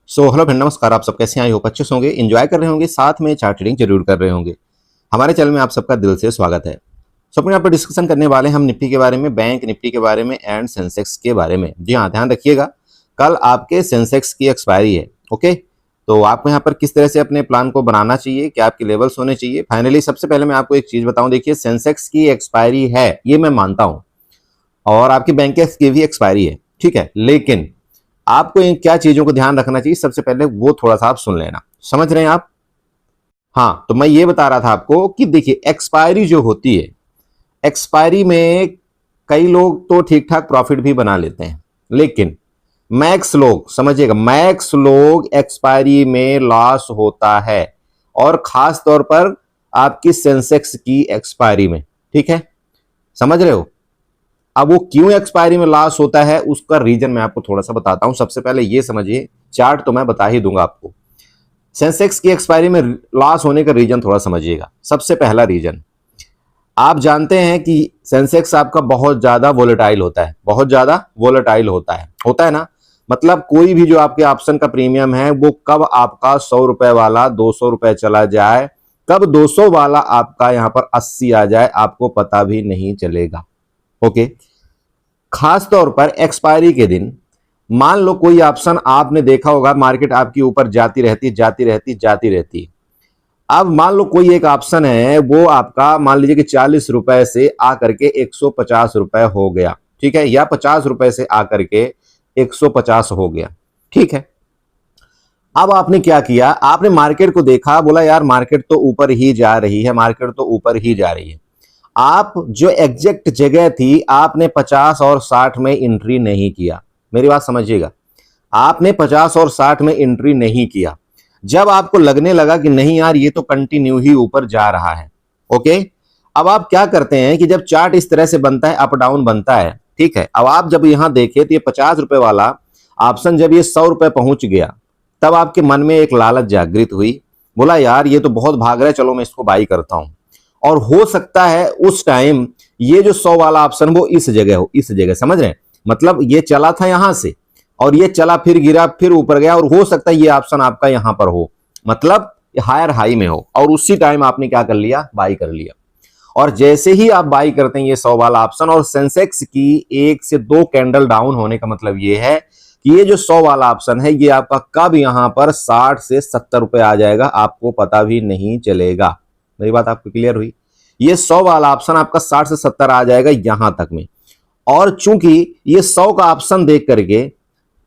Hello friend, नमस्कार। आप सब कैसे हैं? आई होप अच्छे से होंगे, एंजॉय कर रहे होंगे, साथ में चार्ट रीडिंग जरूर कर रहे होंगे। हमारे चैनल में आप सबका दिल से स्वागत है। अपने यहाँ पर डिस्कशन करने वाले हम निफ्टी के बारे में, बैंक निफ्टी के बारे में एंड सेंसेक्स के बारे में। जी हाँ, ध्यान रखिएगा, कल आपके सेंसेक्स की एक्सपायरी है। ओके, तो आपको यहाँ पर किस तरह से अपने प्लान को बनाना चाहिए, क्या आपके लेवल्स होने चाहिए। फाइनली सबसे पहले मैं आपको एक चीज बताऊं, देखिए सेंसेक्स की एक्सपायरी है, ये मैं मानता हूं, और आपकी बैंक की भी एक्सपायरी है, ठीक है। लेकिन आपको इन क्या चीजों को ध्यान रखना चाहिए, सबसे पहले वो थोड़ा सा आप सुन लेना। समझ रहे हैं आप? हाँ, तो मैं ये बता रहा था आपको कि देखिए एक्सपायरी जो होती है, एक्सपायरी में कई लोग तो ठीक ठाक प्रॉफिट भी बना लेते हैं, लेकिन मैक्स लोग, समझिएगा, मैक्स लोग एक्सपायरी में लॉस होता है, और खास तौर पर आपकी सेंसेक्स की एक्सपायरी में। ठीक है, समझ रहे हो? अब वो क्यों एक्सपायरी में लॉस होता है, उसका रीजन मैं आपको थोड़ा सा बताता हूं। सबसे पहले ये समझिए, चार्ट तो मैं बता ही दूंगा आपको। सेंसेक्स की एक्सपायरी में लॉस होने का रीजन थोड़ा समझिएगा। सबसे पहला रीजन, आप जानते हैं कि सेंसेक्स आपका बहुत ज्यादा वोलेटाइल होता है, बहुत ज्यादा वोलेटाइल होता है ना। मतलब कोई भी जो आपके ऑप्शन का प्रीमियम है, वो कब आपका 100 रुपए वाला 200 रुपए चला जाए, कब 200 वाला आपका यहां पर 80 आ जाए, आपको पता भी नहीं चलेगा। ओके, खास तौर पर एक्सपायरी के दिन, मान लो कोई ऑप्शन आपने देखा होगा, मार्केट आपकी ऊपर जाती रहती। अब मान लो कोई एक ऑप्शन है, वो आपका मान लीजिए कि 40 रुपए से आकर के 150 रुपए हो गया, ठीक है, या 50 रुपए से आकर के 150 हो गया, ठीक है। अब आपने क्या किया, आपने मार्केट को देखा, बोला यार मार्केट तो ऊपर ही जा रही है, मार्केट तो ऊपर ही जा रही है। आप जो एग्जैक्ट जगह थी, आपने 50 और 60 में एंट्री नहीं किया। मेरी बात समझिएगा, आपने 50 और 60 में एंट्री नहीं किया। जब आपको लगने लगा कि नहीं यार ये तो कंटिन्यू ही ऊपर जा रहा है, ओके, अब आप क्या करते हैं कि जब चार्ट इस तरह से बनता है, अप डाउन बनता है, ठीक है, अब आप जब यहां देखें तो ये 50 रुपए वाला ऑप्शन जब ये 100 रुपए पहुंच गया, तब आपके मन में एक लालच जागृत हुई, बोला यार ये तो बहुत भाग रहा है, चलो मैं इसको बाई करता हूं। और हो सकता है उस टाइम ये जो 100 वाला ऑप्शन वो इस जगह हो, इस जगह, समझ रहे हैं? मतलब ये चला था यहां से, और ये चला, फिर गिरा, फिर ऊपर गया, और हो सकता है ये ऑप्शन आपका यहां पर हो, मतलब हायर हाई में हो, और उसी टाइम आपने क्या कर लिया, बाई कर लिया। और जैसे ही आप बाई करते हैं ये 100 वाला ऑप्शन, और सेंसेक्स की 1 से 2 कैंडल डाउन होने का मतलब ये है कि ये जो 100 वाला ऑप्शन है, ये आपका कब यहां पर 60 से 70 रुपए आ जाएगा, आपको पता भी नहीं चलेगा। मेरी बात आपको क्लियर हुई? ये 100 वाला ऑप्शन आपका 60 से 70 आ जाएगा यहां तक में। और चूंकि ये 100 का ऑप्शन देख करके,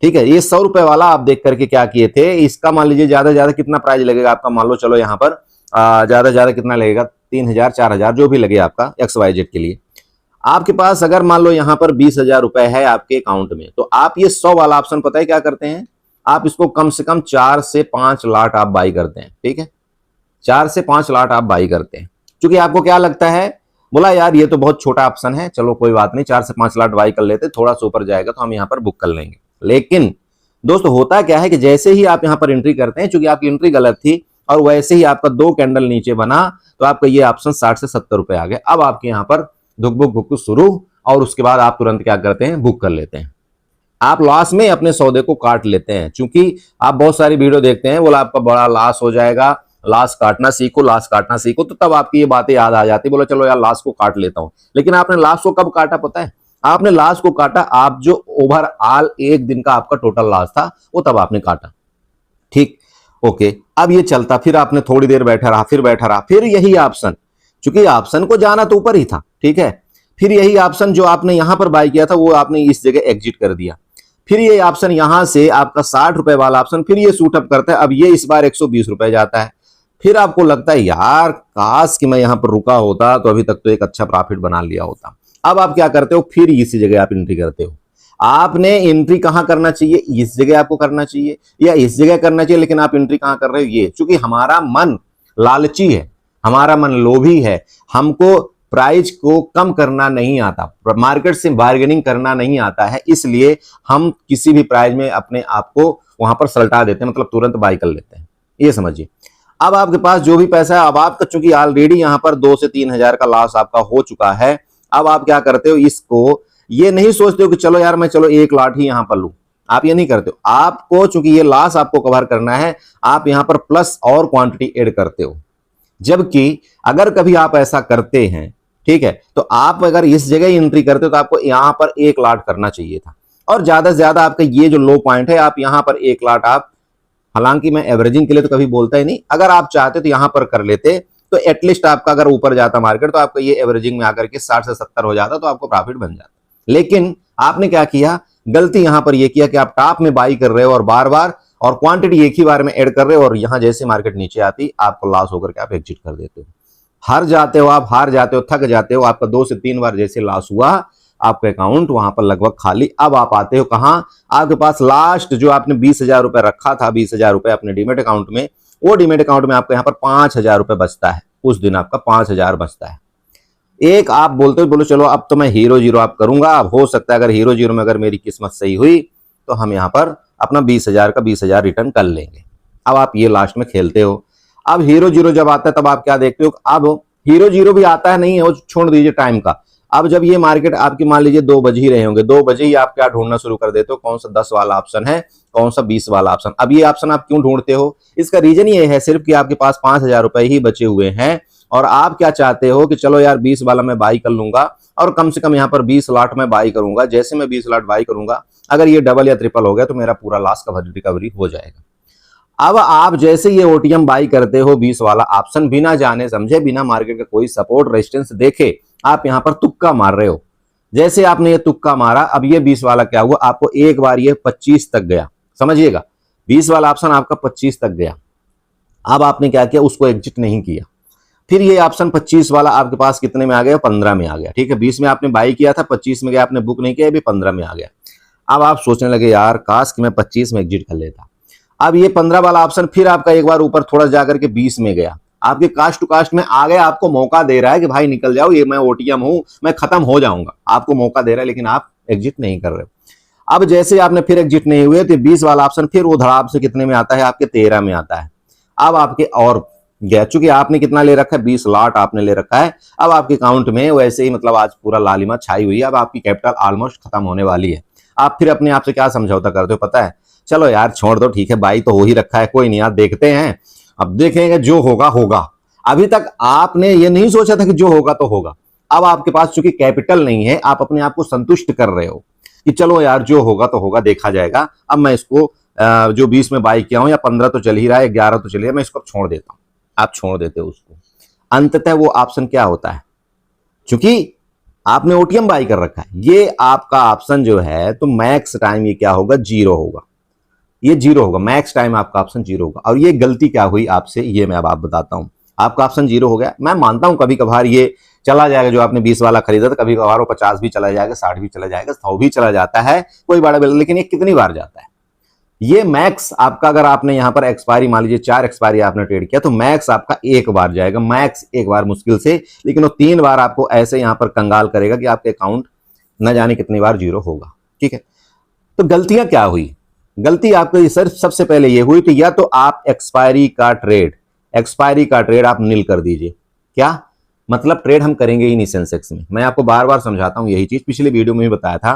ठीक है, ये 100 रुपए वाला आप देख करके क्या किए थे, इसका मान लीजिए ज्यादा ज्यादा कितना प्राइस लगेगा आपका, मान लो चलो यहां पर ज्यादा ज्यादा कितना लगेगा, 3000 4000 जो भी लगे आपका XYZ के लिए। आपके पास अगर मान लो यहां पर 20,000 रुपए है आपके अकाउंट में, तो आप ये 100 वाला ऑप्शन पता है क्या करते हैं, आप इसको कम से कम 4 से 5 लाट आप बाई करते हैं, ठीक है, 4 से 5 लाट आप बाई करते हैं। क्योंकि आपको क्या लगता है, बोला यार ये तो बहुत छोटा ऑप्शन है, चलो कोई बात नहीं, 4 से 5 लाट बाई कर लेते, थोड़ा सा ऊपर जाएगा तो हम यहां पर बुक कर लेंगे। लेकिन दोस्तों होता क्या है कि जैसे ही आप यहां पर एंट्री करते हैं, चूंकि आपकी एंट्री गलत थी, और वैसे ही आपका 2 कैंडल नीचे बना, तो आपका ये ऑप्शन 60 से 70 रुपए आ गए। अब आपके यहां पर धुक बुक बुक शुरू, और उसके बाद आप तुरंत क्या करते हैं, बुक कर लेते हैं। आप लॉस में अपने सौदे को काट लेते हैं, क्योंकि आप बहुत सारी वीडियो देखते हैं, बोला आपका बड़ा लॉस हो जाएगा, लॉस काटना सीखो, लॉस काटना सीखो, तो तब आपकी ये बातें याद आ जाती, बोला चलो यार लॉस को काट लेता हूं। लेकिन आपने लॉस को कब काटा पता है? आपने लॉस को काटा, आप जो ओवरऑल एक दिन का आपका टोटल लॉस था, वो तब आपने काटा, ठीक, ओके। अब ये चलता, फिर आपने थोड़ी देर बैठा रहा, फिर यही ऑप्शन, चूंकि ऑप्शन को जाना तो ऊपर ही था, ठीक है, फिर यही ऑप्शन जो आपने यहां पर बाय किया था, वो आपने इस जगह एग्जिट कर दिया। फिर ये ऑप्शन यहां से आपका 60 रुपए वाला ऑप्शन, फिर ये सूट अप करता है, अब ये इस बार 120 रुपए जाता है। फिर आपको लगता है यार काश कि मैं यहां पर रुका होता तो अभी तक तो एक अच्छा प्रॉफिट बना लिया होता। अब आप क्या करते हो, फिर इसी जगह आप एंट्री करते हो। आपने एंट्री कहां करना चाहिए, इस जगह आपको करना चाहिए, या इस जगह करना चाहिए, लेकिन आप एंट्री कहां कर रहे हो, ये, क्योंकि हमारा मन लालची है, हमारा मन लोभी है, हमको प्राइस को कम करना नहीं आता, मार्केट से बार्गेनिंग करना नहीं आता है, इसलिए हम किसी भी प्राइस में अपने आप को वहां पर सलटा देते हैं, मतलब तुरंत बाई कर लेते हैं। ये समझिए। अब आपके पास जो भी पैसा है, अब आपका चूंकि ऑलरेडी यहां पर 2 से 3 हजार का लॉस आपका हो चुका है, अब आप क्या करते हो, इसको ये नहीं सोचते हो कि चलो यार मैं चलो 1 लाट ही यहां पर लूं, आप ये नहीं करते हो। आपको चूंकि ये लॉस आपको कवर करना है, आप यहां पर प्लस और क्वांटिटी ऐड करते हो। जबकि अगर कभी आप ऐसा करते हैं, ठीक है, तो आप अगर इस जगह एंट्री करते हो तो आपको यहां पर 1 लाट करना चाहिए था, और ज्यादा से ज्यादा आपका ये जो लो पॉइंट है आप यहां पर 1 लाट आप, हालांकि मैं एवरेजिंग के लिए तो कभी बोलता ही नहीं, अगर आप चाहते तो यहां पर कर लेते तो एटलीस्ट आपका अगर ऊपर जाता मार्केट तो आपका ये एवरेजिंग में आकर के 60 से 70 हो जाता, तो आपको प्रॉफिट बन जाता। लेकिन आपने क्या किया, गलती यहां पर यह किया कि आप टॉप में बाई कर रहे हो और बार बार, और क्वांटिटी एक ही बार में ऐड कर रहे हो, और यहां जैसे मार्केट नीचे आती आपको लॉस होकर के आप एग्जिट कर देते हो। हार जाते हो, आप हार जाते हो, थक जाते हो, आपका 2 से 3 बार जैसे लॉस हुआ, आपका अकाउंट वहां पर लगभग खाली। अब आप आते हो कहां, आपके पास लास्ट जो आपने 20,000 रुपए रखा था, 20,000 रुपए अपने डीमेट अकाउंट में, वो डीमेट अकाउंट में आपका यहां पर 5,000 रुपए बचता है। उस दिन आपका 5,000 बचता है। एक आप बोलते हो, बोलो चलो अब तो मैं हीरो जीरो आप करूंगा, अब हो सकता है अगर हीरो जीरो में अगर मेरी किस्मत सही हुई तो हम यहां पर अपना 20,000 का 20,000 रिटर्न कर लेंगे। अब आप ये लास्ट में खेलते हो। अब हीरो जीरो जब आता है तब आप क्या देखते हो, अब हीरो जीरो भी आता है, नहीं है वो छोड़ दीजिए टाइम का। अब जब ये मार्केट आपकी मान लीजिए 2 बज ही रहे होंगे, 2 बजे ही आप क्या ढूंढना शुरू कर देते हो, कौन सा 10 वाला ऑप्शन है, कौन सा 20 वाला ऑप्शन। अब ये ऑप्शन आप क्यों ढूंढते हो, इसका रीजन ये है सिर्फ कि आपके पास 5,000 रुपए ही बचे हुए हैं, और आप क्या चाहते हो कि चलो यार 20 वाला मैं बाई कर लूंगा, और कम से कम यहां पर 20 लाट में बाई करूंगा। जैसे मैं 20 लाट बाई करूंगा, अगर ये डबल या ट्रिपल हो गया तो मेरा पूरा लॉस का रिकवरी हो जाएगा। अब आप जैसे ये ओटीएम बाई करते हो 20 वाला ऑप्शन, बिना जाने समझे, बिना मार्केट का कोई सपोर्ट रेजिस्टेंस देखे, आप यहां पर तुक्का मार रहे हो। जैसे आपने ये तुक्का मारा, अब ये 20 वाला क्या हुआ, आपको एक बार ये 25 तक गया, समझिएगा 20 वाला ऑप्शन आपका 25 तक गया। अब आपने क्या किया, उसको एग्जिट नहीं किया। फिर ये ऑप्शन 25 वाला आपके पास कितने में आ गया, 15 में आ गया। ठीक है, 20 में आपने बाई किया था, 25 में गया, आपने बुक नहीं किया, अभी 15 में आ गया। अब आप सोचने लगे यार काश कि मैं 25 में एग्जिट कर लेता। अब ये 15 वाला ऑप्शन फिर आपका एक बार ऊपर थोड़ा जाकर के 20 में गया, आपके कास्ट टू कास्ट में आ गया, आपको मौका दे रहा है कि भाई निकल जाओ, ये मैं ओटीएम हूं, मैं खत्म हो जाऊंगा, आपको मौका दे रहा है, लेकिन आप एग्जिट नहीं कर रहे हो। अब जैसे आपने फिर एग्जिट नहीं हुए तो 20 वाला ऑप्शन फिर वो धड़ाम से कितने में आता है, आपके 13 में आता है। अब आपके और गया, चूंकि आपने कितना ले रखा है, 20 लाट आपने ले रखा है। अब आपके अकाउंट में वैसे ही मतलब आज पूरा लालिमा छाई हुई है, अब आपकी कैपिटल ऑलमोस्ट खत्म होने वाली है। आप फिर अपने आप से क्या समझौता करते हो पता है, चलो यार छोड़ दो, ठीक है बाई तो हो ही रखा है, कोई नहीं यार देखते हैं, अब देखेंगे जो होगा होगा। अभी तक आपने ये नहीं सोचा था कि जो होगा तो होगा। अब आपके पास चूंकि कैपिटल नहीं है, आप अपने आप को संतुष्ट कर रहे हो कि चलो यार जो होगा तो होगा, देखा जाएगा। अब मैं इसको जो 20 में बाई किया हूं, या 15 तो चल ही रहा है, 11 तो चलिए, मैं इसको छोड़ देता हूं। आप छोड़ देते हो उसको। अंततः वो ऑप्शन क्या होता है, चूंकि आपने ओटीएम बाई कर रखा है, ये आपका ऑप्शन जो है, तो मैक्स टाइम ये क्या होगा, 0 होगा। ये 0 होगा, मैक्स टाइम आपका ऑप्शन 0 होगा। और ये गलती क्या हुई आपसे, ये मैं अब आप बताता हूं। आपका ऑप्शन 0 हो गया, मैं मानता हूं कभी कभार ये चला जाएगा, जो आपने 20 वाला खरीदा था, कभी कभार वो 50 भी चला जाएगा, 60 भी चला जाएगा, 100 भी चला जाता है, कोई बड़ा बिल, लेकिन ये कितनी बार जाता है। ये मैक्स आपका, अगर आपने यहां पर एक्सपायरी मान लीजिए 4 एक्सपायरी आपने ट्रेड किया, तो मैक्स आपका एक बार जाएगा, मैक्स एक बार मुश्किल से, लेकिन वो 3 बार आपको ऐसे यहां पर कंगाल करेगा कि आपके अकाउंट न जाने कितनी बार 0 होगा। ठीक है, तो गलतियां क्या हुई, गलती आपको सर सबसे पहले ये हुई, तो या तो आप एक्सपायरी का ट्रेड आप नील कर दीजिए। क्या मतलब, ट्रेड हम करेंगे ही नहीं सेंसेक्स में। मैं आपको बार बार समझाता हूं यही चीज, पिछले वीडियो में भी बताया था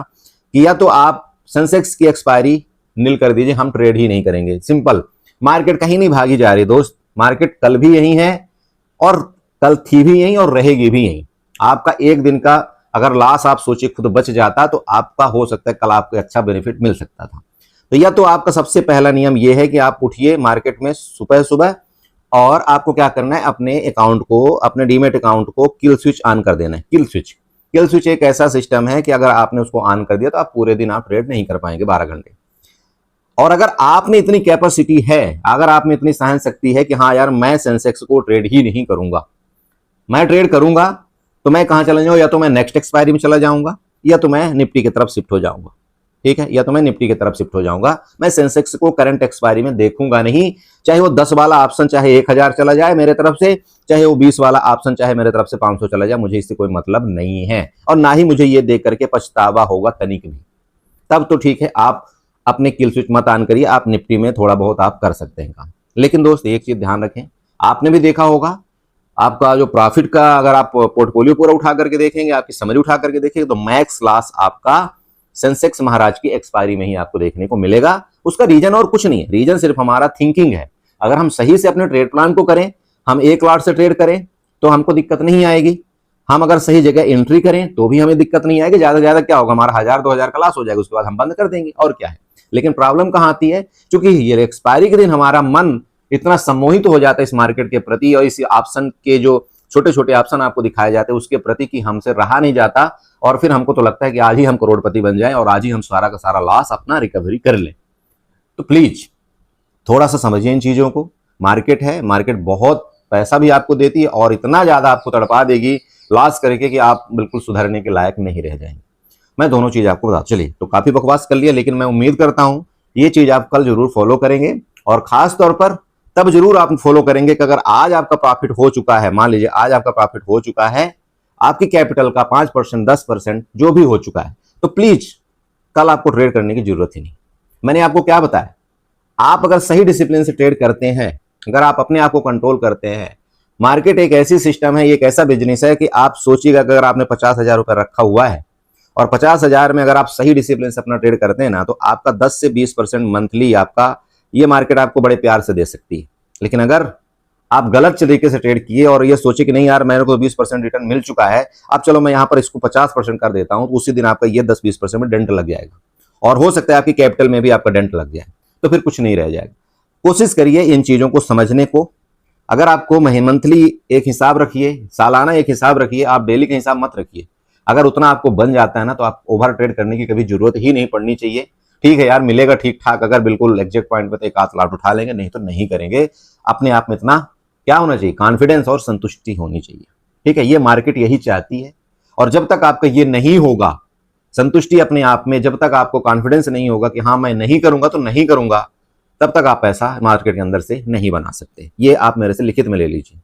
कि या तो आप सेंसेक्स की एक्सपायरी नील कर दीजिए, हम ट्रेड ही नहीं करेंगे, सिंपल। मार्केट कहीं नहीं भागी जा रही दोस्त, मार्केट कल भी यही है, और कल थी भी यही, और रहेगी भी यही। आपका एक दिन का अगर लॉस आप सोचिए खुद बच जाता, तो आपका हो सकता है कल आपको अच्छा बेनिफिट मिल सकता था। तो या तो आपका सबसे पहला नियम यह है कि आप उठिए मार्केट में सुबह सुबह, और आपको क्या करना है, अपने अकाउंट को, अपने डीमेट अकाउंट को किल स्विच ऑन कर देना है। किल स्विच एक ऐसा सिस्टम है कि अगर आपने उसको ऑन कर दिया तो आप पूरे दिन आप ट्रेड नहीं कर पाएंगे 12 घंटे। और अगर आपने इतनी कैपेसिटी है, अगर आप में इतनी सहन शक्ति है कि हाँ यार मैं सेंसेक्स को ट्रेड ही नहीं करूंगा, मैं ट्रेड करूंगा तो मैं कहां चला जाऊं, या तो मैं नेक्स्ट एक्सपायरी में चला जाऊंगा, या तो मैं निफ्टी की तरफ शिफ्ट हो जाऊंगा। ठीक है, या तो मैं निफ्टी की तरफ शिफ्ट हो जाऊंगा, मैं सेंसेक्स को करंट एक्सपायरी में देखूंगा नहीं। चाहे वो 10 वाला ऑप्शन चाहे 1000 चला जाए मेरे तरफ से, चाहे वो 20 वाला ऑप्शन चाहे मेरे तरफ से 500 चला जाए, मुझे इससे कोई मतलब नहीं है, और ना ही मुझे ये देख करके पछतावा होगा तनिक भी। तब तो ठीक है, आप अपने किल स्विच मत ऑन करिए, आप निफ्टी में थोड़ा बहुत आप कर सकते हैं काम। लेकिन दोस्त एक चीज ध्यान रखें, आपने भी देखा होगा, आपका जो प्रॉफिट का अगर आप पोर्टफोलियो पूरा उठा करके देखेंगे, आपकी समरी उठा करके देखेंगे, तो मैक्स लॉस आपका सेंसेक्स महाराज की एक्सपायरी में ही आपको देखने को मिलेगा। उसका रीजन और कुछ नहीं है, रीजन सिर्फ हमारा थिंकिंग है। अगर हम सही से अपने ट्रेड प्लान को करें, हम 1 लॉट से ट्रेड करें तो हमको दिक्कत नहीं आएगी। हम अगर सही जगह एंट्री करें तो भी हमें दिक्कत नहीं आएगी। ज्यादा से ज्यादा क्या होगा, हमारा 1000-2000 का लॉस हो जाएगा, उसके बाद हम बंद कर देंगे और क्या है। लेकिन प्रॉब्लम कहां आती है, क्योंकि ये एक्सपायरी के दिन हमारा मन इतना सम्मोहित हो जाता है इस मार्केट के प्रति और इस ऑप्शन के जो छोटे छोटे ऑप्शन आपको दिखाए जाते हैं उसके प्रति कि हमसे रहा नहीं जाता और फिर हमको तो लगता है कि आज ही हम करोड़पति बन जाएं और आज ही हम सारा का सारा लॉस अपना रिकवरी कर लें। तो प्लीज थोड़ा सा समझिए इन चीजों को। मार्केट है, मार्केट बहुत पैसा भी आपको देती है और इतना ज्यादा आपको तड़पा देगी लॉस करके कि आप बिल्कुल सुधरने के लायक नहीं रह जाएंगे। मैं दोनों चीज आपको बता, चलिए तो काफी बकवास कर लिया, लेकिन मैं उम्मीद करता हूं ये चीज आप कल जरूर फॉलो करेंगे और खास तौर पर तब जरूर आप फॉलो करेंगे कि अगर आज आपका प्रॉफिट हो चुका है, मान लीजिए आज आपका प्रॉफिट हो चुका है, आपकी कैपिटल का 5% 10% जो भी हो चुका है, तो प्लीज कल आपको ट्रेड करने की जरूरत ही नहीं। मैंने आपको क्या बताया, आप अगर सही डिसिप्लिन से ट्रेड करते हैं, अगर आप अपने आप को कंट्रोल करते हैं, मार्केट एक ऐसी सिस्टम है, एक ऐसा बिजनेस है कि आप सोचिएगा कि अगर आपने 50,000 रुपये रखा हुआ है और 50,000 में अगर आप सही डिसिप्लिन से अपना ट्रेड करते हैं ना, तो आपका 10 से 20% मंथली आपका ये मार्केट आपको बड़े प्यार से दे सकती है। लेकिन अगर आप गलत तरीके से ट्रेड किए और ये सोचे कि नहीं यार मेरे को 20% रिटर्न मिल चुका है, अब चलो मैं यहाँ पर इसको 50% कर देता हूँ, तो उसी दिन आपका ये 10-20% में डेंट लग जाएगा और हो सकता है आपकी कैपिटल में भी आपका डेंट लग जाए, तो फिर कुछ नहीं रह जाएगा। कोशिश करिए इन चीजों को समझने को। अगर आपको मंथली एक हिसाब रखिए, सालाना एक हिसाब रखिए, आप डेली का हिसाब मत रखिए। अगर उतना आपको बन जाता है ना, तो आप ओवर ट्रेड करने की कभी जरूरत ही नहीं पड़नी चाहिए। ठीक है यार, मिलेगा ठीक ठाक, अगर बिल्कुल एग्जैक्ट पॉइंट पे तो एक आध लॉट उठा लेंगे, नहीं तो नहीं करेंगे। अपने आप में इतना क्या होना चाहिए, कॉन्फिडेंस और संतुष्टि होनी चाहिए। ठीक है, ये मार्केट यही चाहती है। और जब तक आपका ये नहीं होगा, संतुष्टि अपने आप में, जब तक आपको कॉन्फिडेंस नहीं होगा कि हाँ मैं नहीं करूंगा तो नहीं करूंगा, तब तक आप पैसा मार्केट के अंदर से नहीं बना सकते। ये आप मेरे से लिखित में ले लीजिए,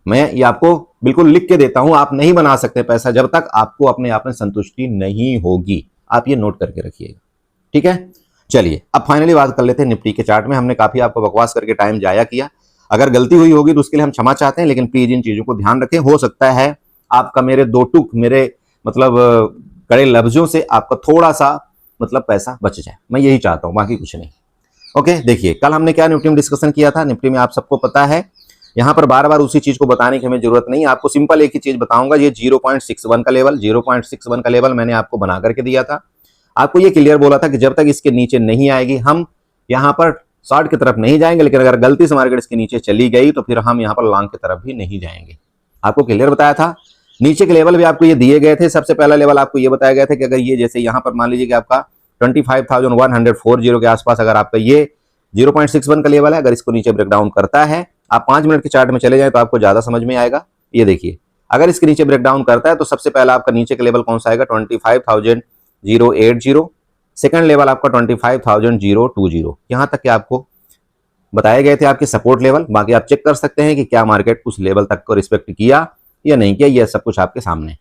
मैं ये आपको बिल्कुल लिख के देता हूं। आप नहीं बना सकते पैसा जब तक आपको अपने आप में संतुष्टि नहीं होगी। आप ये नोट करके रखिएगा, ठीक है। चलिए अब फाइनली बात कर लेते हैं निफ्टी के चार्ट में। हमने काफी आपको बकवास करके टाइम जाया किया, अगर गलती हुई होगी तो उसके लिए हम क्षमा चाहते हैं, लेकिन प्लीज इन चीजों को ध्यान रखें। हो सकता है आपका मेरे दो टुक, मेरे मतलब कड़े लफ्जों से आपका थोड़ा सा मतलब पैसा बच जाए, मैं यही चाहता हूं, बाकी कुछ नहीं। ओके, देखिए कल हमने क्या निफ्टी में डिस्कशन किया था। निफ्टी में आप सबको पता है, यहां पर बार बार उसी चीज को बताने की हमें जरूरत नहीं है। आपको सिंपल एक ही चीज बताऊंगा, ये 0.61 का लेवल, 0.61 का लेवल मैंने आपको बना करके दिया था। आपको ये क्लियर बोला था कि जब तक इसके नीचे नहीं आएगी हम यहां पर शॉर्ट की तरफ नहीं जाएंगे, लेकिन अगर गलती से मार्केट इसके नीचे चली गई तो फिर हम यहां पर लॉन्ग की तरफ भी नहीं जाएंगे। आपको क्लियर बताया था। नीचे के लेवल भी आपको ये दिए गए थे। सबसे पहला लेवल आपको ये बताया गया था कि अगर ये जैसे यहां पर मान लीजिए कि आपका 25,140 के आसपास अगर आपका ये 0.61 का लेवल है, अगर इसको नीचे ब्रेकडाउन करता है, आप 5 मिनट के चार्ट में चले जाए तो आपको ज्यादा समझ में आएगा। ये देखिए, अगर इसके नीचे ब्रेकडाउन करता है तो सबसे पहला आपका नीचे का लेवल कौन सा आएगा, 25,080। सेकंड लेवल आपका 25,020। यहां तक कि आपको बताए गए थे आपके सपोर्ट लेवल। बाकी आप चेक कर सकते हैं कि क्या मार्केट उस लेवल तक को रिस्पेक्ट किया या नहीं किया, ये सब कुछ आपके सामने।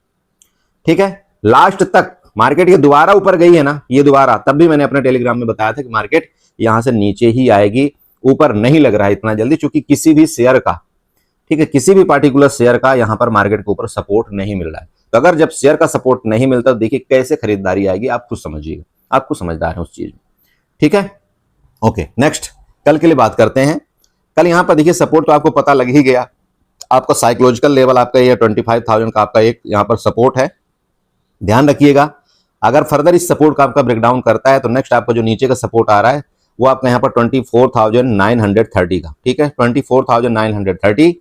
ठीक है, लास्ट तक मार्केट ये दोबारा ऊपर गई है ना, ये दोबारा, तब भी मैंने अपने टेलीग्राम में बताया था कि मार्केट यहां से नीचे ही आएगी, ऊपर नहीं लग रहा है इतना जल्दी, क्योंकि किसी भी शेयर का, ठीक है, किसी भी पार्टिकुलर शेयर का यहां पर मार्केट के ऊपर सपोर्ट नहीं मिल रहा है। तो अगर जब शेयर का सपोर्ट नहीं मिलता तो देखिए कैसे खरीदारी आएगी, आप खुद समझिएगा, आपको समझदार है उस चीज में। ठीक है, ओके, नेक्स्ट कल के लिए बात करते हैं। कल यहां पर देखिए सपोर्ट तो आपको पता लग ही गया, आपका साइकोलॉजिकल लेवल आपका ये 25,000 का आपका एक यहां पर सपोर्ट है। ध्यान रखिएगा, अगर फर्दर इस सपोर्ट का आपका ब्रेकडाउन करता है तो नेक्स्ट आपका जो नीचे का सपोर्ट आ रहा है वो आपका यहाँ पर 24,930 का, ठीक है, 24,930।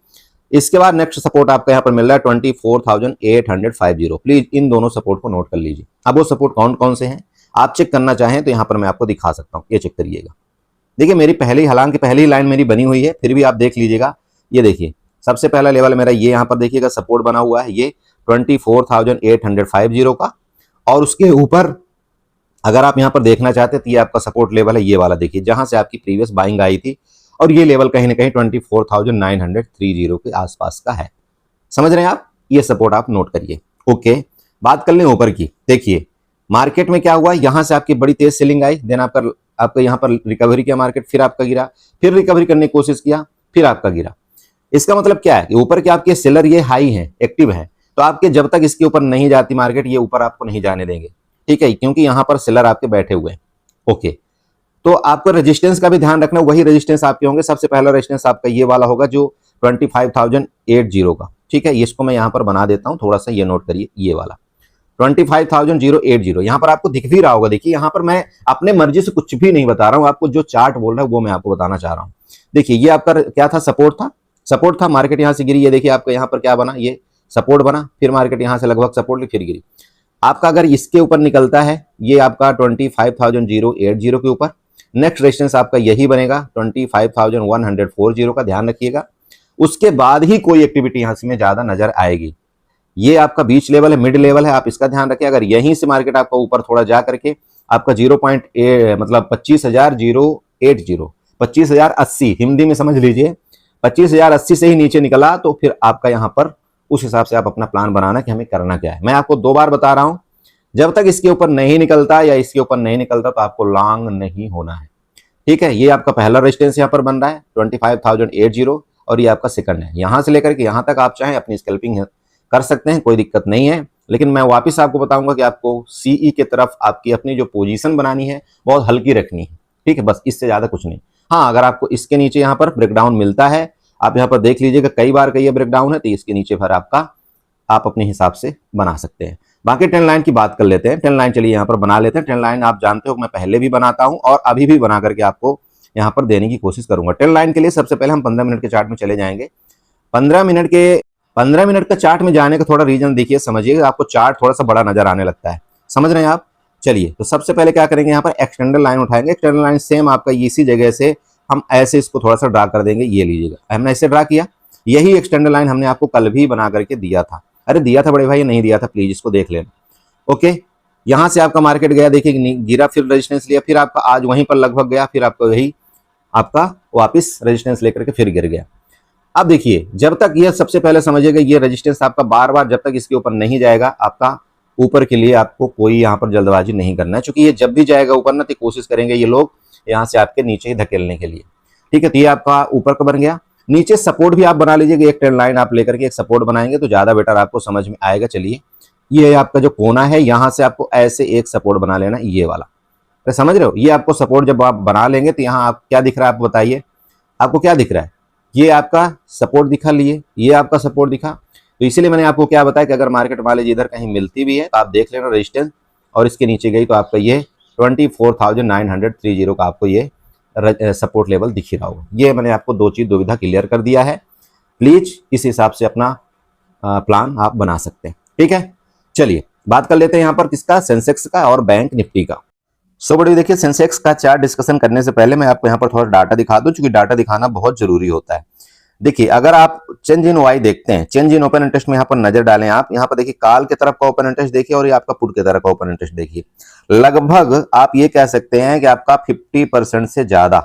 इसके बाद नेक्स्ट सपोर्ट आपका यहाँ पर मिल रहा है 24,850। प्लीज इन दोनों सपोर्ट को नोट कर लीजिए। अब वो सपोर्ट कौन कौन से हैं आप चेक करना चाहें तो यहाँ पर मैं आपको दिखा सकता हूँ, ये चेक करिएगा। देखिए मेरी हालांकि पहली लाइन मेरी बनी हुई है, फिर भी आप देख लीजिएगा। ये देखिए सबसे पहला लेवल मेरा ये यहाँ पर देखिएगा सपोर्ट बना हुआ है, ये 24,850 का, और उसके ऊपर अगर आप यहां पर देखना चाहते हैं तो ये आपका सपोर्ट लेवल है, ये वाला देखिए, जहां से आपकी प्रीवियस बाइंग आई थी, और ये लेवल कहीं ना कहीं 24,930 के आसपास का है। समझ रहे हैं आप, ये सपोर्ट आप नोट करिए। ओके, बात कर लें ऊपर की। देखिए मार्केट में क्या हुआ, यहां से आपकी बड़ी तेज सेलिंग आई, देन आपका यहां पर रिकवरी किया मार्केट, फिर आपका गिरा, फिर रिकवरी करने की कोशिश किया, फिर आपका गिरा। इसका मतलब क्या है कि ऊपर के आपके सेलर ये हाई हैं, एक्टिव हैं, तो आपके जब तक इसके ऊपर नहीं जाती मार्केट, ये ऊपर आपको नहीं जाने देंगे। ठीक है, क्योंकि यहाँ पर सेलर आपके बैठे हुए हैं। ओके, तो आपको रेजिस्टेंस का भी ध्यान रखना, वही रेजिस्टेंस आपके होंगे। सबसे पहला रेजिस्टेंस आपका ये वाला होगा जो 25,080 का, ठीक है, इसको मैं यहाँ पर बना देता हूँ, थोड़ा सा ये नोट करिए, ये वाला 25,080। यहाँ पर आपको दिख भी रहा होगा, देखिए यहाँ पर मैं अपने मर्जी से कुछ भी नहीं बता रहा हूँ, आपको जो चार्ट बोल रहा है वो मैं आपको बताना चाह रहा हूँ। देखिए ये आपका क्या था, सपोर्ट था, मार्केट यहाँ से गिरी, ये देखिए आपका यहाँ पर क्या बना, ये सपोर्ट बना, फिर मार्केट यहाँ से लगभग सपोर्ट ली, फिर गिरी। आपका अगर इसके ऊपर निकलता है, ये आपका 25,080 के ऊपर, नेक्स्ट रेजिस्टेंस आपका यही बनेगा 25,140 का, ध्यान रखिएगा। उसके बाद ही कोई एक्टिविटी यहाँ से में ज्यादा नजर आएगी। ये आपका बीच लेवल है, मिड लेवल है, आप इसका ध्यान रखिए। अगर यहीं से मार्केट आपका ऊपर थोड़ा जा करके आपका 0.8 मतलब 25,080, 25,080 हिंदी में समझ लीजिए, 25,080 से ही नीचे निकला तो फिर आपका यहाँ पर उस हिसाब से आप अपना प्लान बनाना कि हमें करना क्या है। मैं आपको 2 बार बता रहा हूं, जब तक इसके ऊपर नहीं निकलता या इसके ऊपर नहीं निकलता तो आपको लॉन्ग नहीं होना है, ठीक है। ये आपका पहला रेजिस्टेंस यहाँ पर बन रहा है 25,080 और ये आपका सेकंड है। यहां से लेकर के यहां तक आप चाहें अपनी स्कैल्पिंग कर सकते हैं, कोई दिक्कत नहीं है। लेकिन मैं वापस आपको बताऊंगा कि आपको सीई के तरफ आपकी अपनी जो पोजीशन बनानी है बहुत हल्की रखनी है, ठीक है, बस इससे ज्यादा कुछ नहीं। हाँ, अगर आपको इसके नीचे यहाँ पर ब्रेकडाउन मिलता है, आप यहाँ पर देख लीजिएगा, कई बार का ये ब्रेकडाउन है, तो इसके नीचे फिर आप अपने हिसाब से बना सकते हैं। बाकी ट्रेंड लाइन की बात कर लेते हैं। ट्रेंड लाइन चलिए यहाँ पर बना लेते हैं। ट्रेंड लाइन आप जानते हो मैं पहले भी बनाता हूँ और अभी भी बना करके आपको यहाँ पर देने की कोशिश करूंगा। ट्रेंड लाइन के लिए सबसे पहले हम 15 मिनट के चार्ट में चले जाएंगे। 15 मिनट का चार्ट में जाने का थोड़ा रीजन देखिए, समझिएगा, आपको चार्ट थोड़ा सा बड़ा नजर आने लगता है, समझ रहे हैं आप। चलिए, तो सबसे पहले क्या करेंगे, यहाँ पर एक्सटेंडर लाइन उठाएंगे। एक्सटेंडर लाइन सेम आपका इसी जगह से हम ऐसे इसको थोड़ा सा ड्रा कर देंगे, ये लीजिएगा, हमने ऐसे ड्रा किया। यही एक्सटेंडर लाइन हमने आपको कल भी बना करके दिया था। अरे दिया था बड़े भाई, नहीं दिया था, प्लीज इसको देख लेना। ओके, यहां से आपका मार्केट गया, देखिए गिरा, फिर रेजिस्टेंस लिया, फिर आपका आज वहीं पर लगभग गया, फिर आपका वही आपका वापस रेजिस्टेंस लेकर के फिर गिर गया। अब देखिए, जब तक ये सबसे पहले समझिएगा, ये रेजिस्टेंस आपका बार बार जब तक इसके ऊपर नहीं जाएगा, आपका ऊपर के लिए आपको कोई यहाँ पर जल्दबाजी नहीं करना है, क्योंकि ये जब भी जाएगा ऊपर ना तो कोशिश करेंगे ये लोग यहाँ से आपके नीचे ही धकेलने के लिए, ठीक है। तो ये आपका ऊपर का बन गया। नीचे सपोर्ट भी आप बना लीजिएगा, एक ट्रेंड लाइन आप लेकर के एक सपोर्ट बनाएंगे तो ज्यादा बेटर आपको समझ में आएगा। चलिए, ये आपका जो कोना है, यहां से आपको ऐसे एक सपोर्ट बना लेना, ये वाला, तो समझ रहे हो। ये आपको सपोर्ट जब आप बना लेंगे तो यहाँ आप क्या दिख रहा है, आप बताइए, आपको क्या दिख रहा है, ये आपका सपोर्ट दिखा, लिए ये आपका सपोर्ट दिखा। तो इसीलिए मैंने आपको क्या बताया कि अगर मार्केट मान लीजिए इधर कहीं मिलती भी है तो आप देख लेना रेजिस्टेंस, और इसके नीचे गई तो आपका ये 24,930 का आपको ये सपोर्ट लेवल दिख ही रहा होगा। ये मैंने आपको दो चीज दुविधा क्लियर कर दिया है। प्लीज इस हिसाब से अपना प्लान आप बना सकते हैं, ठीक है। चलिए बात कर लेते हैं यहाँ पर किसका, सेंसेक्स का और बैंक निफ्टी का। सो बड़ी देखिए, सेंसेक्स का चार्ट डिस्कशन करने से पहले मैं आपको यहाँ पर थोड़ा डाटा दिखा दूं, क्योंकि डाटा दिखाना बहुत जरूरी होता है। देखिए, अगर आप चेंज इन वाई देखते हैं, चेंज इन ओपन इंटरेस्ट में यहाँ पर नजर डालें आप, यहाँ पर देखिए काल की तरफ का ओपन इंटरेस्ट देखिए और ये आपका पुट की तरफ का ओपन इंटरेस्ट देखिए। लगभग आप ये कह सकते हैं कि आपका 50% से ज्यादा,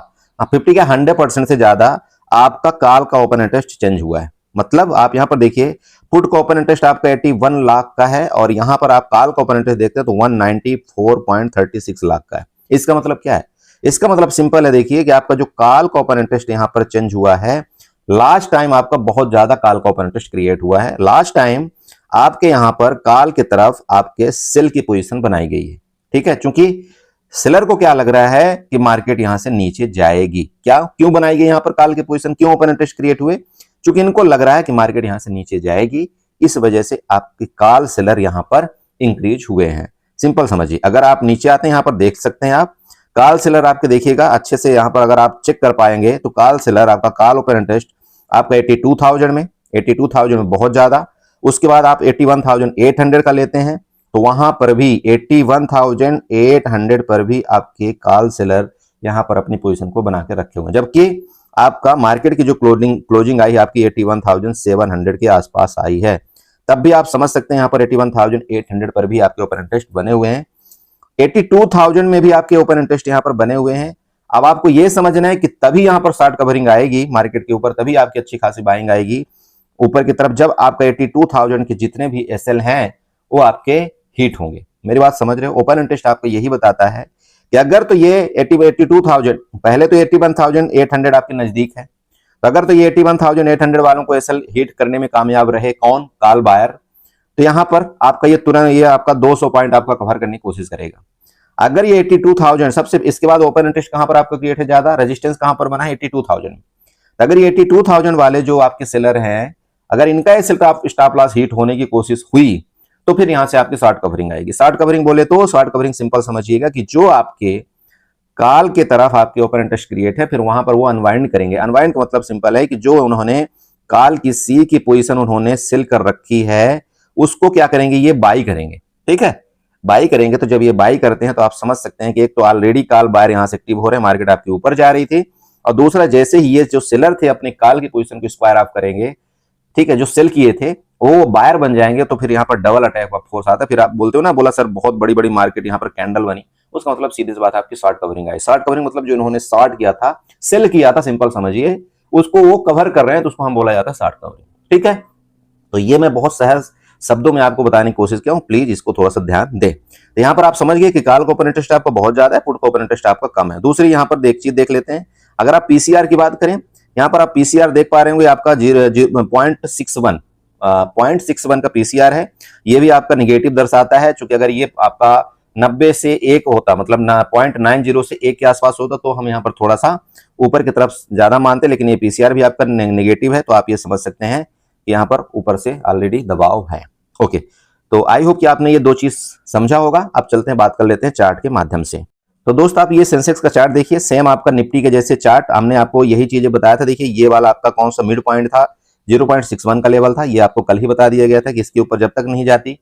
50 का 100% से ज्यादा आपका काल का ओपन इंटरेस्ट चेंज हुआ है। मतलब आप यहाँ पर देखिए, पुट का ओपन इंटरेस्ट आपका 81 लाख का है और यहाँ पर आप काल का ओपन इंटरेस्ट देखते हैं तो 194.36 लाख का है। इसका मतलब क्या है, इसका मतलब सिंपल है, देखिए कि आपका जो काल का ओपन इंटरेस्ट यहाँ पर चेंज हुआ है, लास्ट टाइम आपका बहुत ज्यादा काल का ओपन इंटरेस्ट क्रिएट हुआ है। लास्ट टाइम आपके यहाँ पर काल की तरफ आपके सेल की पोजीशन बनाई गई है, ठीक है। क्योंकि सेलर को क्या लग रहा है कि मार्केट यहां से नीचे जाएगी, क्या क्यों बनाई गई यहाँ पर काल की पोजीशन, क्यों ओपन इंटरेस्ट क्रिएट हुए, क्योंकि इनको लग रहा है कि मार्केट यहां से नीचे जाएगी, इस वजह से आपके काल सेलर यहां पर इंक्रीज हुए हैं। सिंपल समझिए, अगर आप नीचे आते हैं यहाँ पर देख सकते हैं आप काल सेलर आपके, देखिएगा अच्छे से यहाँ पर अगर आप चेक कर पाएंगे तो काल सेलर आपका काल ओपन इंटरेस्ट आपका 82,000 में बहुत ज्यादा। उसके बाद आप 81,800 का लेते हैं तो वहां पर भी 81,800 पर भी आपके काल सेलर यहां पर अपनी पोजीशन को बना के रखे होंगे, जबकि आपका मार्केट की जो क्लोजिंग आई है आपकी 81,700 के आसपास आई है। तब भी आप समझ सकते हैं यहाँ पर 81,800 पर भी आपके ओपन इंटरेस्ट बने हुए हैं, 82,000 में भी आपके ओपन इंटरेस्ट यहाँ पर बने हुए हैं। अब आपको यह समझना है कि तभी यहाँ पर शॉर्ट कवरिंग आएगी मार्केट के ऊपर, तभी आपकी अच्छी खासी बाइंग आएगी ऊपर की तरफ, जब आपका 82,000 के जितने भी एसएल हैं वो आपके हिट होंगे। मेरी बात समझ रहे हो, ओपन इंटरेस्ट आपको यही बताता है कि अगर तो ये 82,000, पहले तो 81,800 आपके नजदीक है, तो अगर तो ये 81,800 वालों को एसएल हिट करने में कामयाब रहे कौन, काल बायर, तो यहाँ पर आपका ये तुरंत ये आपका 200 पॉइंट आपका कवर करने की कोशिश करेगा। अगर ये 82,000 सबसे, इसके बाद ओपन इंटरेस्ट कहां पर आपका क्रिएट है ज्यादा, रेजिस्टेंस कहां पर बना है 82,000। अगर ये 82,000 वाले जो आपके सेलर हैं, अगर इनका ये स्टॉप लॉस हिट होने की कोशिश हुई तो फिर यहां से आपकी शॉर्ट कवरिंग आएगी। शॉर्ट कवरिंग बोले तो शॉर्ट कवरिंग सिंपल समझिएगा कि जो आपके काल के तरफ आपके ओपन इंटरेस्ट क्रिएट है, फिर वहां पर वो अनवाइंड करेंगे। अनवाइंड का मतलब सिंपल है कि जो उन्होंने काल की सी की पोजीशन उन्होंने सेल कर रखी है, उसको क्या करेंगे, ये बाई करेंगे। ठीक है, बाई करेंगे। तो जब ये बाई करते हैं तो आप समझ सकते हैं कि एक तो ऑलरेडी काल बायर यहां से एक्टिव हो रहे हैं, मार्केट आपके ऊपर जा रही थी, और दूसरा जैसे ही ये जो सेलर थे अपने काल की पोजीशन को स्क्वायर ऑफ करेंगे, ठीक है, जो सेल किए थे वो बायर बन जाएंगे, तो फिर यहाँ पर डबल अटैक ऑफ फोर्स आता है। फिर आप बोलते हो ना, बोला सर बहुत बड़ी बड़ी मार्केट यहाँ पर कैंडल बनी, उसका मतलब सीधी सी बात है आपकी शॉर्ट कवरिंग आई। शॉर्ट कवरिंग मतलब जो इन्होंने शॉर्ट किया था, सेल किया था, सिंपल समझिए, उसको वो कवर कर रहे हैं, तो उसको हम बोला जाता है शॉर्ट कवरिंग। ठीक है, तो ये मैं बहुत सहज शब्दों में आपको बताने की कोशिश किया हूं, प्लीज इसको थोड़ा सा ध्यान दें। तो यहाँ पर आप समझ गए कि काल का ओपन इंटरेस्ट आपका बहुत ज्यादा है, पुट का ओपन इंटरेस्ट आपका कम है। दूसरी यहाँ पर चीज देख लेते हैं, अगर आप पीसीआर की बात करें, यहाँ पर आप पीसीआर देख पा रहे होंगे आपका 0.61 का पीसीआर है। ये भी आपका निगेटिव दर्शाता है, क्योंकि अगर ये आपका 90 से 1 होता, मतलब 0.90 से 1 के आसपास होता, तो हम यहाँ पर थोड़ा सा ऊपर की तरफ ज्यादा मानते, लेकिन ये पीसीआर भी आपका नेगेटिव है, तो आप ये समझ सकते हैं कि यहाँ पर ऊपर से ऑलरेडी दबाव है। ओके, तो आई होप कि आपने ये दो चीज समझा होगा। अब चलते हैं, बात कर लेते हैं चार्ट के माध्यम से। तो दोस्त आप ये सेंसेक्स का चार्ट देखिए, सेम आपका निफ्टी के जैसे चार्ट, हमने आपको यही चीजें बताया था। देखिए ये वाला आपका कौन सा मिड पॉइंट था, 0.61 का लेवल था, ये आपको कल ही बता दिया गया था कि इसके ऊपर जब तक नहीं जाती,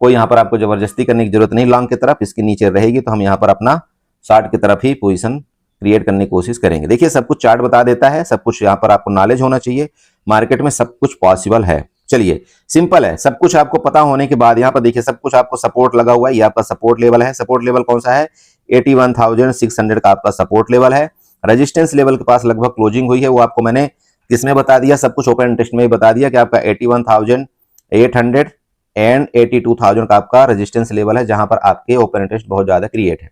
कोई यहाँ पर आपको जबरदस्ती करने की जरूरत नहीं लॉन्ग की तरफ, इसके नीचे रहेगी तो हम यहाँ पर अपना शॉर्ट की तरफ ही पोजीशन क्रिएट करने की कोशिश करेंगे। देखिए सब कुछ चार्ट बता देता है, सब कुछ यहाँ पर आपको नॉलेज होना चाहिए, मार्केट में सब कुछ पॉसिबल है। चलिए सिंपल है, सब कुछ आपको पता होने के बाद यहाँ पर देखिए सब कुछ आपको सपोर्ट लगा हुआ है, ये आपका सपोर्ट लेवल है। सपोर्ट लेवल कौन सा है, 81,600 का आपका सपोर्ट लेवल है। रेजिस्टेंस लेवल के पास लगभग क्लोजिंग हुई है, वो आपको मैंने किसमें बता दिया, सब कुछ ओपन इंटरेस्ट में ही बता दिया कि आपका 81,800 एंड 82,000 का आपका रेजिस्टेंस लेवल है, जहां पर आपके ओपन इंटरेस्ट बहुत ज्यादा क्रिएट है।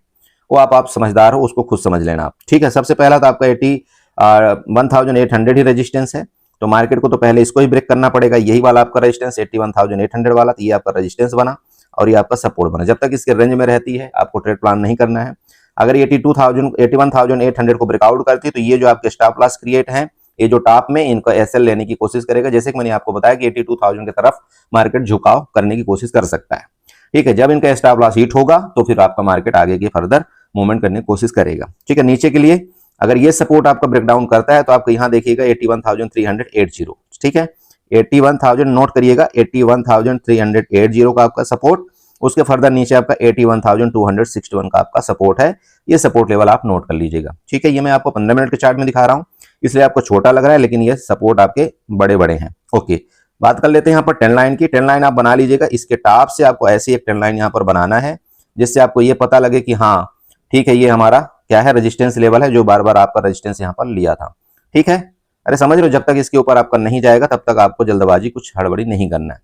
वो आप समझदार हो, उसको खुद समझ लेना आप। ठीक है, सबसे पहला तो आपका 81,800 ही रेजिस्टेंस है, तो मार्केट को तो पहले इसको ही ब्रेक करना पड़ेगा, यही वाला आपका रेजिस्टेंस 81,800 वाला, तो ये आपका रेजिस्टेंस बना और ये आपका सपोर्ट बना। जब तक इसके रेंज में रहती है आपको ट्रेड प्लान नहीं करना है। अगर 81,800 को ब्रेकआउट करती है तो ये जो आपके स्टॉप लॉस क्रिएट है, ये जो टॉप में इनको एसएल लेने की कोशिश करेगा, जैसे कि मैंने आपको बताया कि 82,000 की तरफ मार्केट झुकाव करने की कोशिश कर सकता है। ठीक है, जब इनका स्टॉप लॉस हिट होगा तो फिर आपका मार्केट आगे की फर्दर मूवमेंट करने की कोशिश करेगा। ठीक है, नीचे के लिए अगर ये सपोर्ट आपका ब्रेकडाउन करता है तो आपको यहाँ देखिएगा 81,380। ठीक है, 81,000 नोट करिएगा, 81,380 का आपका सपोर्ट, उसके फर्दर नीचे आपका 81,261 का आपका सपोर्ट है। ये सपोर्ट लेवल आप नोट कर लीजिएगा। ठीक है, ये मैं आपको 15 मिनट के चार्ट में दिखा रहा हूँ, इसलिए आपको छोटा लग रहा है, लेकिन ये सपोर्ट आपके बड़े बड़े हैं। ओके, बात कर लेते हैं यहाँ पर टेन लाइन की। टेन लाइन आप बना लीजिएगा, इसके टॉप से आपको ऐसे एक टेन लाइन यहाँ पर बनाना है, जिससे आपको ये पता लगे कि हाँ ठीक है, ये हमारा क्या है, रेजिस्टेंस लेवल है, जो बार बार आपका रेजिस्टेंस यहाँ पर लिया था। ठीक है, अरे समझ लो, जब तक इसके ऊपर आपका नहीं जाएगा तब तक आपको जल्दबाजी कुछ हड़बड़ी नहीं करना है।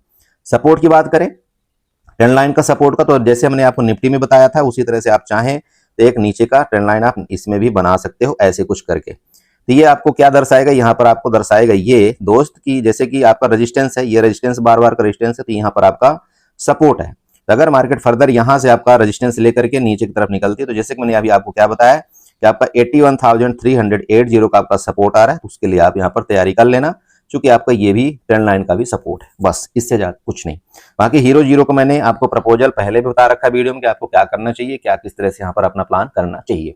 सपोर्ट की बात करें, ट्रेंड लाइन का सपोर्ट का, तो जैसे हमने आपको निफ्टी में बताया था उसी तरह से आप चाहें तो एक नीचे का ट्रेंड लाइन आप इसमें भी बना सकते हो, ऐसे कुछ करके। तो ये आपको क्या दर्शाएगा, यहाँ पर आपको दर्शाएगा ये दोस्त की जैसे कि आपका रेजिस्टेंस है, ये रेजिस्टेंस बार बार का रेजिस्टेंस है, तो यहाँ पर आपका सपोर्ट है। तो अगर मार्केट फर्दर यहाँ से आपका रेजिस्टेंस लेकर के नीचे की तरफ निकलती है, तो जैसे कि मैंने अभी आपको क्या बताया कि आपका 81,380 का आपका सपोर्ट आ रहा है, तो उसके लिए आप यहाँ पर तैयारी कर लेना, क्योंकि आपका ये भी ट्रेंड लाइन का भी सपोर्ट है, बस इससे ज्यादा कुछ नहीं। बाकी हीरो जीरो को मैंने आपको प्रपोजल पहले भी बता रखा वीडियो में कि आपको क्या करना चाहिए, क्या किस तरह से यहाँ पर अपना प्लान करना चाहिए।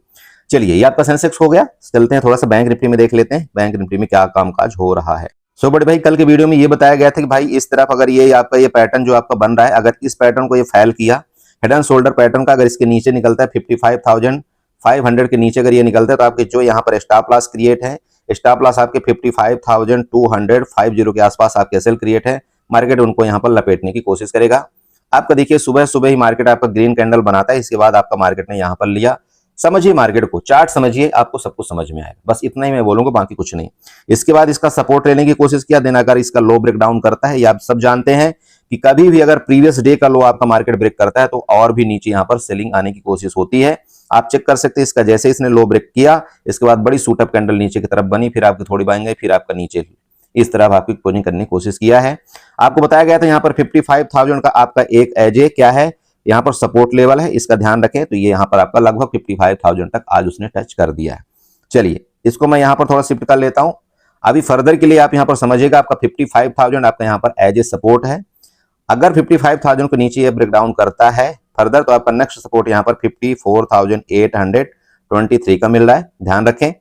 चलिए, ये आपका सेंसेक्स हो गया। चलते हैं थोड़ा सा बैंक निफ्टी में देख लेते हैं, बैंक निफ्टी में क्या कामकाज हो रहा है। सो बड़े भाई, कल के वीडियो में ये बताया गया था कि भाई इस तरफ अगर ये आपका ये पैटर्न जो आपका बन रहा है, अगर इस पैटर्न को ये फेल किया, हेड एंड शोल्डर पैटर्न का, अगर इसके नीचे निकलता है 55,500 के नीचे अगर ये निकलता है, तो आपके जो यहाँ पर स्टॉप लॉस क्रिएट है, स्टॉप लॉस आपके 55,250 के आसपास आपके सेल क्रिएट है, मार्केट उनको यहाँ पर लपेटने की कोशिश करेगा। आपका देखिए सुबह सुबह ही मार्केट आपका ग्रीन कैंडल बनाता है, इसके बाद आपका मार्केट ने यहाँ पर लिया। समझिए मार्केट को, चार्ट समझिए, आपको सब कुछ समझ में आएगा, बस इतना ही मैं बोलूंगा, बाकी कुछ नहीं। इसके बाद इसका सपोर्ट लेने की कोशिश किया, देन अगर इसका लो ब्रेक डाउन करता है, ये आप सब जानते हैं कि कभी भी अगर प्रीवियस डे का लो आपका मार्केट ब्रेक करता है तो और भी नीचे यहाँ पर सेलिंग आने की कोशिश होती है। आप चेक कर सकते हैं, इसका जैसे इसने लो ब्रेक किया, इसके बाद बड़ी सूटअप कैंडल नीचे की तरफ बनी, फिर आपकी थोड़ी बाइंग आई, फिर आपका नीचे इस तरह आपकी पोजिंग करने की कोशिश किया है। आपको बताया गया था यहाँ पर 55,000 का आपका एक एज ए क्या है, यहाँ पर सपोर्ट लेवल है, इसका ध्यान रखें। तो ये यहाँ पर आपका लगभग 55,000 तक आज उसने टच कर दिया है। चलिए इसको मैं यहाँ पर थोड़ा शिफ्ट कर लेता हूँ। अभी फर्दर के लिए आप यहाँ पर समझिएगा, आपका 55,000 आपका यहाँ पर एज ए सपोर्ट है। अगर 55,000 के नीचे ये ब्रेकडाउन करता है फर्दर, तो आपका नेक्स्ट सपोर्ट यहाँ पर 54,823 का मिल रहा है, ध्यान रखें।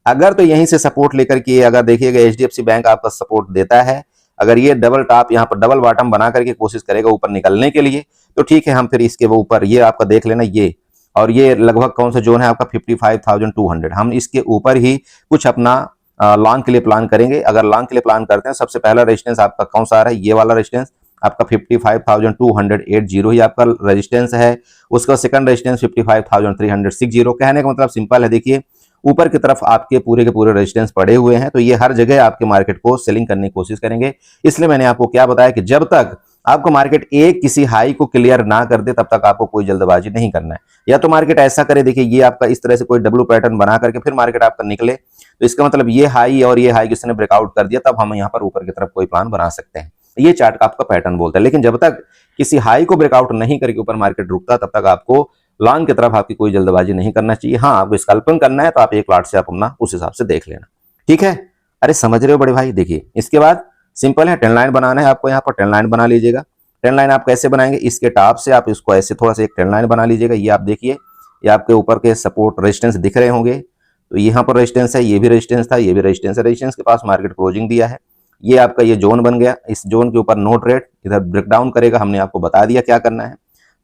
अगर तो यहीं से सपोर्ट लेकर के अगर देखिएगा HDFC बैंक आपका सपोर्ट देता है, अगर ये डबल टॉप यहाँ पर डबल बॉटम बना करके कोशिश करेगा ऊपर निकलने के लिए, तो ठीक है, हम फिर इसके वो ऊपर ये आपका देख लेना ये, और ये लगभग कौन सा जोन है आपका 55,200, हम इसके ऊपर ही कुछ अपना लॉन्ग के लिए प्लान करेंगे। अगर लॉन्ग के लिए प्लान करते हैं, सबसे पहला रेजिस्टेंस आपका कौन सा आ रहा है, ये वाला रेजिस्टेंस आपका 55,280 ही आपका रेजिस्टेंस है। उसका सेकंड रेजिस्टेंस 55,360। कहने का मतलब सिंपल है, देखिए ऊपर की तरफ आपके पूरे के पूरे रेजिस्टेंस पड़े हुए हैं, तो ये हर जगह आपके मार्केट को सेलिंग करने की कोशिश करेंगे। इसलिए मैंने आपको क्या बताया कि जब तक आपको मार्केट एक किसी हाई को क्लियर ना कर दे, तब तक आपको कोई जल्दबाजी नहीं करना है। या तो मार्केट ऐसा करे, देखिए ये आपका इस तरह से कोई डब्ल्यू पैटर्न बना करके फिर मार्केट आपका निकले, तो इसका मतलब ये हाई और ये हाई किसी ने ब्रेकआउट कर दिया, तब हम यहाँ पर ऊपर की तरफ कोई प्लान बना सकते हैं। ये चार्ट का आपका पैटर्न बोलता है। लेकिन जब तक किसी हाई को ब्रेकआउट नहीं करके ऊपर मार्केट रुकता, तब तक आपको लॉन्ग की तरफ आपकी कोई जल्दबाजी नहीं करना चाहिए। हाँ, आपको स्कैल्पिंग करना है तो आप एक प्लॉट से आप अपना उस हिसाब से देख लेना, ठीक है। अरे समझ रहे हो बड़े भाई। देखिए इसके बाद सिंपल है, ट्रेंड लाइन बनाना है आपको। यहाँ पर ट्रेंड लाइन बना लीजिएगा। ट्रेंड लाइन आप कैसे बनाएंगे, इसके टॉप से आप इसको ऐसे थोड़ा सा एक ट्रेंड लाइन बना लीजिएगा। ये आप देखिए, ये आपके ऊपर के सपोर्ट रेजिस्टेंस दिख रहे होंगे, तो यहाँ पर रेजिस्टेंस है, ये भी रेजिस्टेंस था, ये भी रेजिस्टेंस है। रेजिस्टेंस के पास मार्केट क्लोजिंग दिया है, ये आपका ये जोन बन गया। इस जोन के ऊपर नो ट्रेड, इधर ब्रेकडाउन करेगा, हमने आपको बता दिया क्या करना है।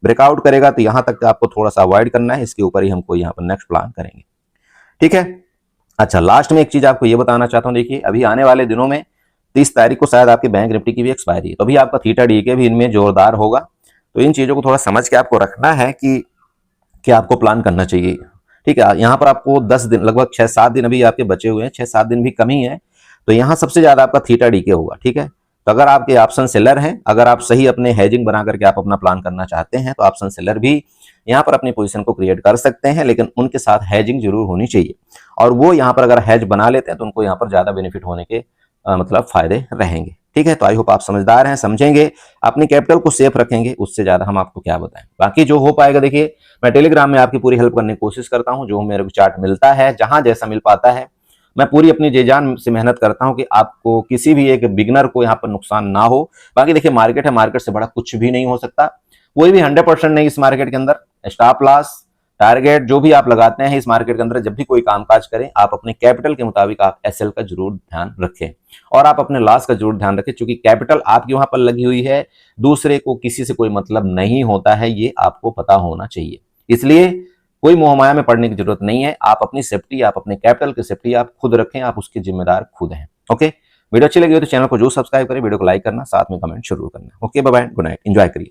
ब्रेकआउट करेगा तो यहां तक आपको थोड़ा सा अवॉइड करना है, इसके ऊपर ही हमको यहाँ पर नेक्स्ट प्लान करेंगे, ठीक है। अच्छा, लास्ट में एक चीज आपको ये बताना चाहता हूँ, देखिए अभी आने वाले दिनों में 30 तारीख को शायद आपके बैंक निफ्टी की भी एक्सपायरी है, तो अभी आपका थीटा डी के भी इनमें जोरदार होगा। तो इन चीजों को थोड़ा समझ के आपको रखना है कि क्या आपको प्लान करना चाहिए, ठीक है। यहाँ पर आपको 10 दिन, लगभग 6-7 दिन अभी आपके बचे हुए हैं, 6-7 दिन भी कम ही है, तो यहाँ सबसे ज्यादा आपका थीटा डी के होगा, ठीक है। तो अगर आपके ऑप्शन सेलर हैं, अगर आप सही अपने हेजिंग बना करके आप अपना प्लान करना चाहते हैं, तो ऑप्शन सेलर भी यहाँ पर अपनी पोजीशन को क्रिएट कर सकते हैं, लेकिन उनके साथ हेजिंग जरूर होनी चाहिए। और वो यहाँ पर अगर हेज बना लेते हैं तो उनको यहाँ पर ज्यादा बेनिफिट होने के मतलब फायदे रहेंगे, ठीक है। तो आई होप आप समझदार हैं, समझेंगे, अपनी कैपिटल को सेफ रखेंगे, उससे ज्यादा हम आपको क्या बताएं। बाकी जो हो पाएगा, देखिए मैं टेलीग्राम में आपकी पूरी हेल्प करने की कोशिश करता हूँ। जो मेरे को चार्ट मिलता है, जहां जैसा मिल पाता है, मैं पूरी अपनी जी जान से मेहनत करता हूं कि आपको किसी भी एक बिगनर को यहाँ पर नुकसान ना हो। बाकी देखिए मार्केट है, मार्केट से बड़ा कुछ भी नहीं हो सकता, कोई भी 100% नहीं इस मार्केट के अंदर। स्टॉप लॉस, टारगेट जो भी आप लगाते हैं इस मार्केट के अंदर, जब भी कोई कामकाज करें, आप अपने कैपिटल के मुताबिक आप एसएल का जरूर ध्यान रखें और आप अपने लॉस का जरूर ध्यान रखें, क्योंकि कैपिटल आपकी वहां पर लगी हुई है, दूसरे को किसी से कोई मतलब नहीं होता है, ये आपको पता होना चाहिए। इसलिए कोई मोहमाया में पड़ने की जरूरत नहीं है। आप अपनी सेफ्टी, आप अपने कैपिटल की सेफ्टी आप खुद रखें, आप उसके जिम्मेदार खुद हैं, ओके। वीडियो अच्छी लगी हो तो चैनल को जरूर सब्सक्राइब करें, वीडियो को लाइक करना, साथ में कमेंट जरूर करना। Okay, bye bye, good night, enjoy करिए।